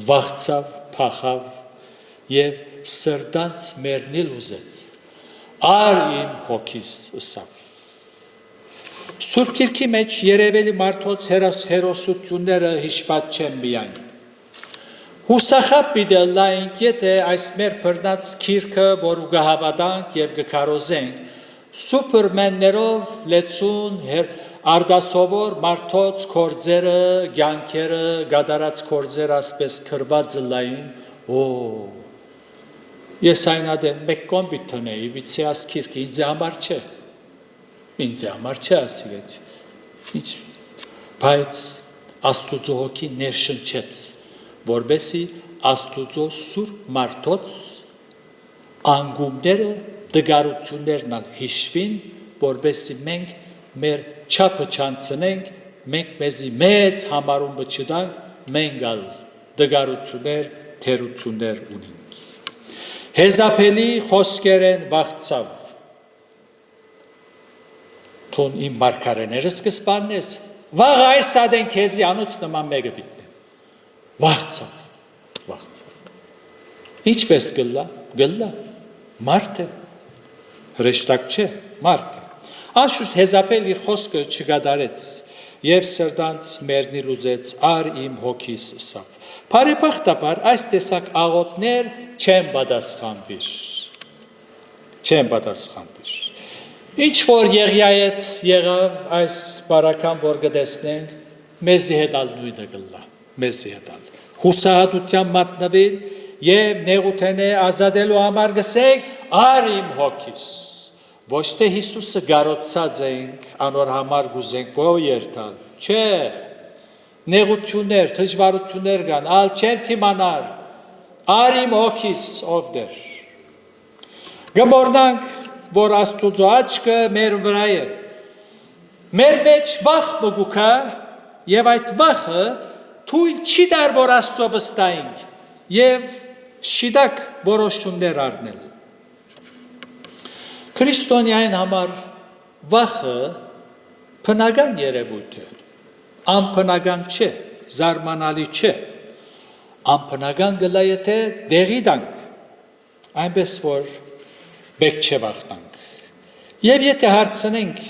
Speaker 2: վաղցավ, փախավ և սրդանց մերնիլ ուզեց, ար իմ հոգիս ասավ։ Սուրբ Գիրքի մեջ երևելի մարդոց հերոսությունները հիշված չեն միայն։ Հուսախապ պիտել լայնք, եթե այս մեր բրնած քիրքը, որ ուգահավատանք և գկարոզենք, սուպերմեններով լեցուն արդասովոր մարդոց կործերը, գյանքերը, գադարած կործեր ասպես կրված լայն, ես այնադեն մեկ կոմբիտ տնեի, վիցի աս քիրքը, ինձ համար չէ ասիգեչ, բայց աստուծո հոգի ներշնչեց, որբեսի աստուծո սուրբ մարդոց անգումները դգարություններն ալ հիշվին, որբեսի մենք մեր չափը չանցնենք, մենք մեզի մեծ համարում բչդանք, մենք ալ դգարություններ, թերություններ ունենք։ Հեզապելի խոսքերեն վաղցավ, թուն իմ մարգարեները սկսպանես, վաղ այս ադեն քեզի անուց նման մեկը բիտնեմ, վաղցավ, ինչպես գլլա, մարդ է, հրեշտակ չէ, մարդ է, անշուշտ հեզապել իր խոսքը չգադարեց և սրդանց մերնիլ ուզեց, ար իմ հոգիս ասավ, բարեբախտաբար այս տեսակ աղոտներ չեն պատասխանվիր, ինչ որ եղյայետ եղավ այս բարական որ գտեսնենք, մեզի հետ ալ նույնը գլլա, մեզի հետ ալ, հուսահատության մատնվիր և նեղութենե ազատելու համար գսենք, ար իմ հոգիս, ոչ թե Հիսուսը գարոցած ենք, անոր համար գուզենք ով երթալ, չէ, նեղություններ, թժվարություններ կան, ալ չեմ թիմանար, ար իմ հոգիս ով դեր։ Գմորնանք, որ Աստուծո աչքը մեր վրա է, մեր մեջ վախ մգուկա և այդ վախը թույլ չի դար, որ Աստծո վստահենք և շիդակ որոշումներ առնել։ Քրիստոնյային համար վախը բնական երևույթ է, անբնական չէ, զարմանալի չէ, անբնական գլա եթե դեղի դանք, այնպես որ բեք չէ վախտանք։ Եվ եթե հարցնենք,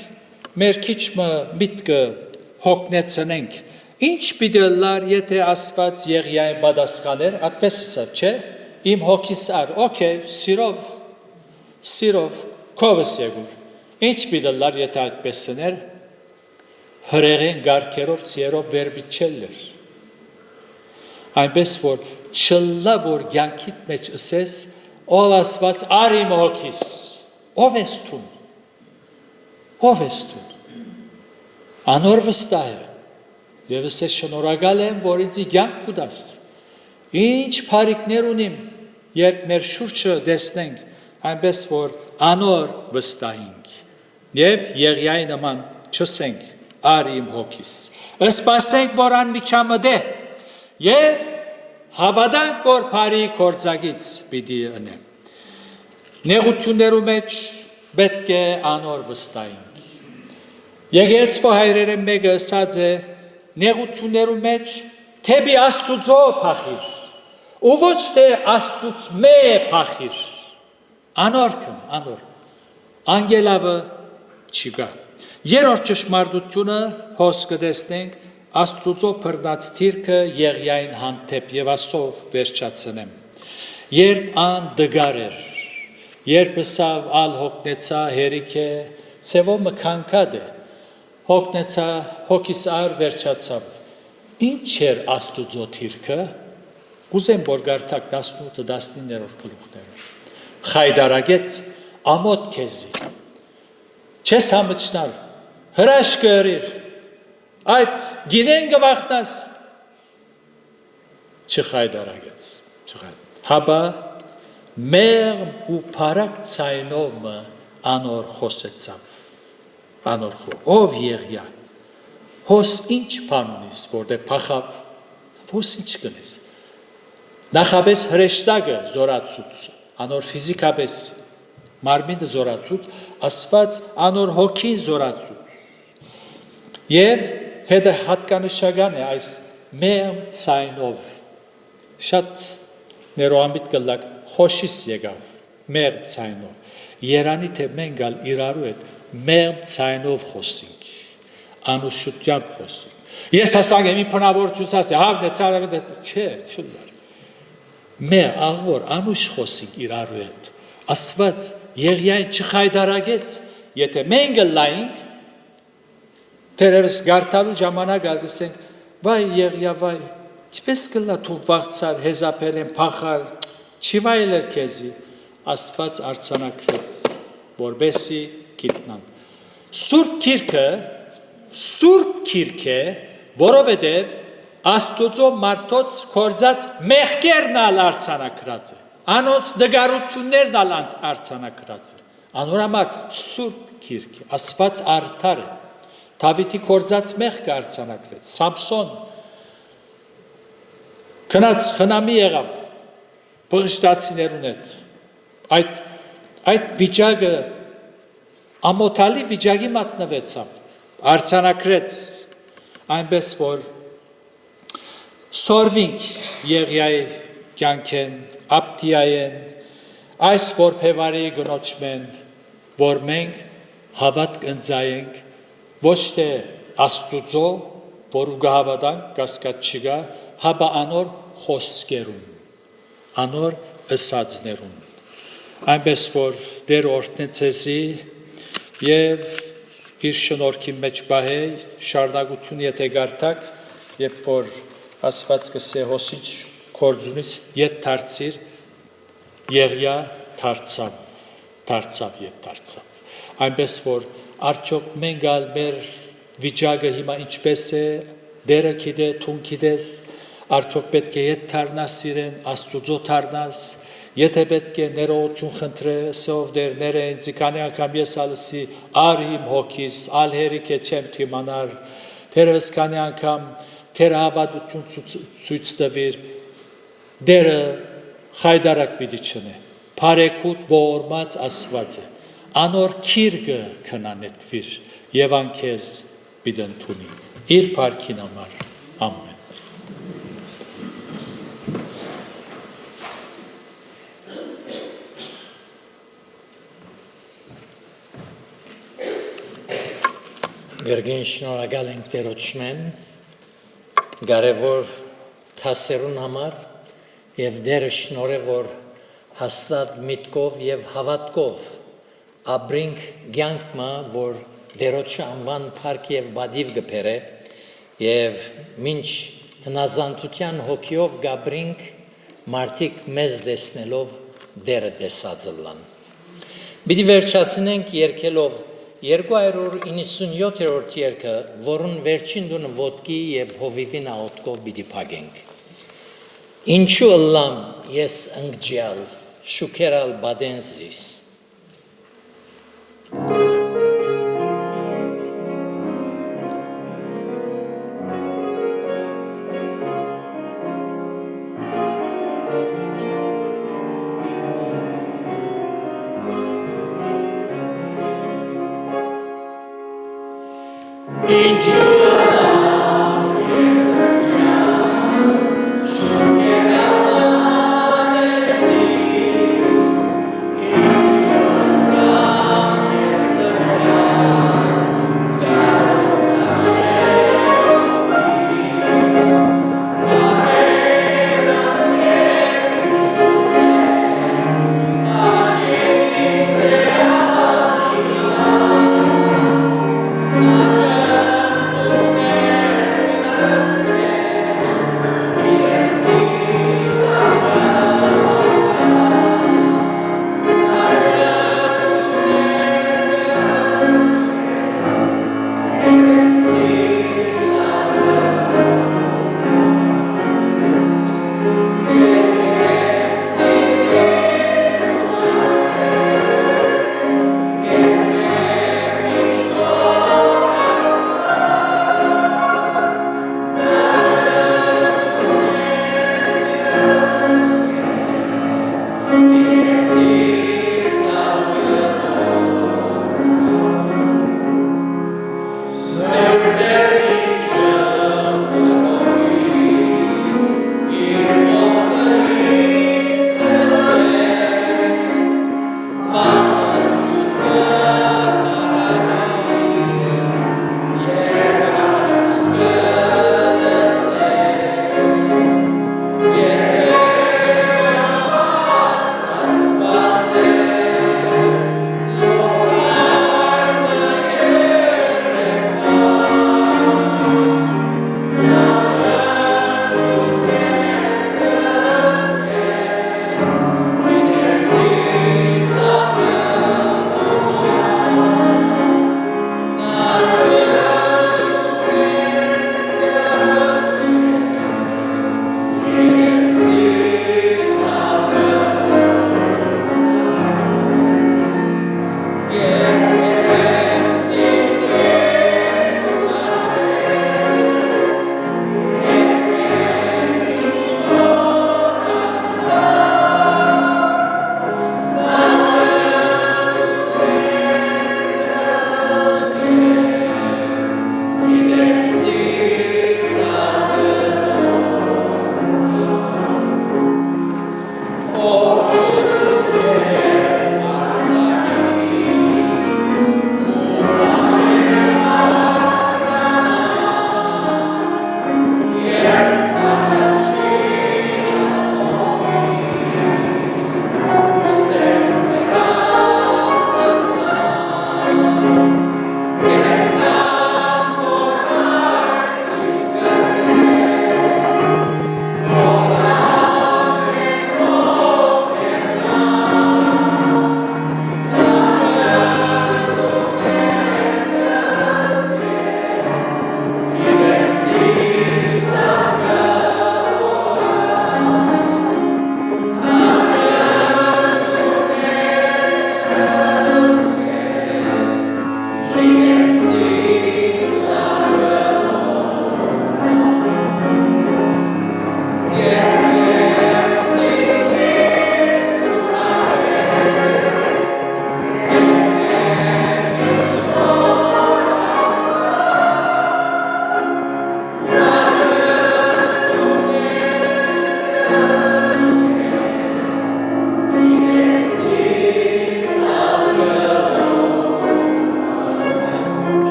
Speaker 2: մեր քիչմը միտքը հոգնեցնենք, ինչ պիտի լար, եթե ասված եղյային պատասխաներ, այդպես ասավ, չէ, իմ հոգիս ար, օքեյ, սիրով, քովս եղուր, ինչ պիտի լար, եթե այդպես սներ, հրեղեն գարքերով ծիերով վերբիտ չելլեր։ Այնպես որ չլա, որ գյանքիտ մեջ ասես, ով ասված ար իմ հոգիս, ով ես թուն, անոր վստահ է, և ասես շնորհակալ եմ, որ ինձի գյանք կուտաս, ինչ փարիքներ ունիմ, երբ մեր շուրջը տեսնենք, այնպես որ անոր վստահինք, և եղյայի նման չսենք, ար իմ հոգիս, սպասենք, որ անմիջամտե, և հավատանք, որ բարի գործակից պիտի ընեմ։ Նեղություններու մեջ պետք է անոր վստահենք։ Եկեղեցու հայրերը մեկը ասած է նեղություններու մեջ թեպի Աստուծո փախիր ու ոչ թե Աստուծ մե փախիր անոր անգելավը չի գա երրորդ ճշմարտությունը հոս կտեսնենք Աստուծո բռնած թիրքը Եղիային հանդեպ եւ ասով վերջացնեմ երբ ան դգար էր երբ սավ ալ հոգնեցա հերիք է ցևո մքանքադ է հոգնեցա հոգիս ար վերջացավ ինչ էր Աստուծո թիրքը ուզեմ որ գարտակ 18-19-րդ գլուխները խայդարագեց ամոթ քեզի չես համճնալ հրաշ կըրիր այդ գինեն գվախտնաս չխայդարագեց հաբա մեղմ ու փարակ ցայնով անոր խոսեցավ անոր ով Եղիա հոս ինչ բան ունես որտե փախավ հոս ինչ կնես նախաբես հրեշտակը զորացուց անոր ֆիզիկաբես մարմինը զորացուց ասված անոր հոգին զորացուց եւ հետը հատկանշական է այս մեղմ ցայնով շատ ներոամիտ կլակ խոշիս եկավ մեղմ ցայնով երանի թե մենք ալ իրարու հետ մեղմ ցայնով խոսենք անուշությամբ խոսենք ես հասակ եմ իմ փնավորությունս ասի հավն է ցարավը չէ մե աղոր անուշ խոսենք իրարու հետ ասված Եղիային չխայդարագեց եթե մենք լայինք թերևս գարտալու ժամանակ ալդսենք վայ Եղիա վայ ինչպես կլա դու վաղցար հեզապել են փախալ չի վայելեր քեզի աստված արցանակրեց որբեսի գիտնան Սուրբ Քիրքը որովհետև Աստուծո մարդոց կործած մեղքերն ալ արցանակրած է անոնց դգարություններն ալ արցանակրած է անոր համար Սուրբ Քիրքը ասված արդար է Դավիթի կործած մեղքը արցանակրեց Սամսոն քնած խնամի եղավ բղշտացիներուն հետ այդ վիճակը ամոթալի վիճակի մատնվեցավ արցանակրեց այնպես որ սորվինք Եղիայի կյանքեն ապտիային այս որբևարի գնոճմեն որ մենք հավատք ընձայենք ոչ թե Աստուծո որ ուգահավատանք կասկած չկա հաբա անոր խոսքերուն անոր ըսածներուն այնպես որ դեր օրհնեցեսի եւ իր շնորհքի մեջ բահեի շարունակություն եթե գարտակ երբ որ ասված կսե հոսիչ կորձունից ետ դարձիր Եղիա դարձավ այնպես որ արդյոք մենք ալ մեր վիճակը հիմա ինչպես է դերը գիտե թուն գիտես արդյոք պետք է ետ դառնաս իրեն Աստուծո դառնաս Եթե պետք է ներողություն խնդրես ով դերները ինձ քանի անգամ ես ալսի ար իմ հոգիս ալ հերիք է չեմ թիմանար թերևս քանի անգամ թերահավատություն ցույց տվիր դերը խայդարակ պիտի չնե բարեկուտ ողորմած ասված է անոր քիրգը քնանետվիր եւ անքեզ պիտի ընդունի իր փառքին համար ամեն
Speaker 1: Երգին շնորհակալ ենք Տերոջմեն կարևոր թասերուն համար եւ դերը շնորհե որ հաստատ միտքով եւ հավատքով ապրինք կյանքմա որ Տերոջը անվան փառք եւ բադիվ գբերե եւ մինչ հնազանդության հոգիով գաբրինք մարդիկ մեզ դեսնելով դերը տեսածլան Բիդի վերջացնենք երկելով 297-րդ երգը, որուն վերջին դունը ոտքի եւ հովիվին աղոտքով պիտի փակենք։ Ինչու ըլլամ ես ընկճյալ, շուքերալ բադենզիս։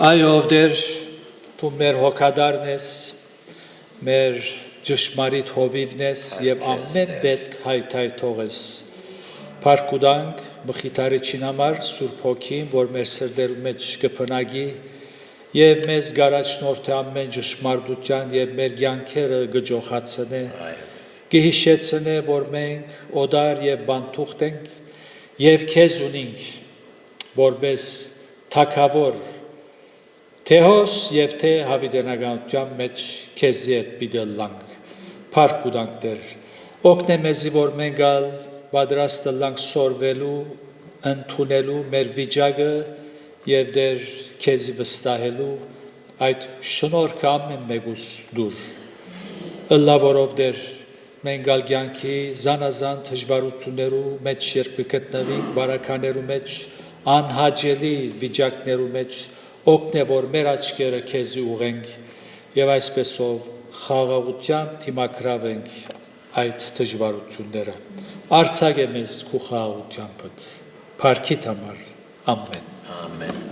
Speaker 2: Այո, ով դեր դու մեր հոգադարն ես, մեր ճշմարիտ հովիվն ես և ամեն պետք հայթայթող ես։ Փառք ու տանք Մխիթարիչին համար Սուրբ Հոգին, որ մեր սրտերու մեջ կփնագի և մեզ գարաչնորհի ամեն ճշմարտության և մեր կյանքերը կջոխացնե, կհիշեցնե, որ մենք օդար և բանտուղտ ենք և քեզ ունենք, որպես թագավոր Թեհոս և թե հավիտենականության մեջ քեզի հետ պիտի լանք, փառք ու տանք Տեր, օգնե մեզի, որ մենք պատրաստ լանք սորվելու, ընդունելու մեր վիճակը և Տեր քեզի վստահելու այդ շնորհքը ամեն մեկուս դուր, ըլլա որով Տեր մենք կյանքի զանազան դժվարություններու մեջ երբ կգտնվենք, բարականերու մեջ անհաջելի վիճակներու մեջ օգնե որ մեր աչքերը քեզի ուղենք եւ այսպեսով խաղաղությամբ թիմակրավենք այդ դժվարությունները արցակե մեզ քու խաղաղությամբ Փարքիդ համար ամեն
Speaker 1: Amen.